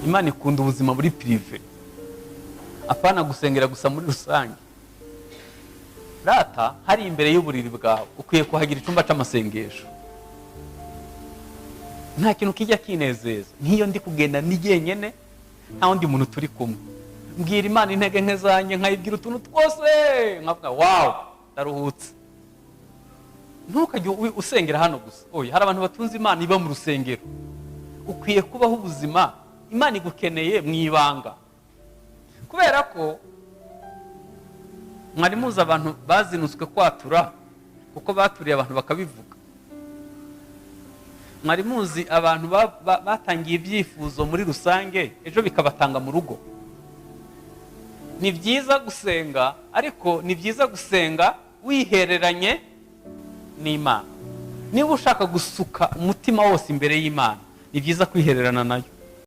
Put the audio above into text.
Imana ikunda ubuzima muri prive, apana gusengera gusa muri rusange. Rata hari imbere y'uburiri bwawe ukwiye kuhagira icyumba cy'amasengesho. Nta kintu kijya kinezeza nk'iyo ndi kugenda ni jyenyene nta wundi muntu turi kumwe, mbwira Imana intege nke zanjye nkayibwira utuntu twose nkavuga wow ndaruhutse. Ntukajye usengera hano gusa. Oya, hari abantu batunze Imana iba mu rusengero. Ukwiye kubaho ubuzima Imana igukeneye mu ibanga, kubera ko mwari muzi abantu bazinutswe kwatura kuko baturiye abantu bakabivuga. Mwari muzi abantu batangiye ibyifuzo muri rusange ejo bikabatanga mu rugo. Ni byiza gusenga, ariko ni byiza gusenga wihereranye n'Imana. Niba ushaka gusuka umutima wose imbere y'Imana, ni byiza kwihererana nayo.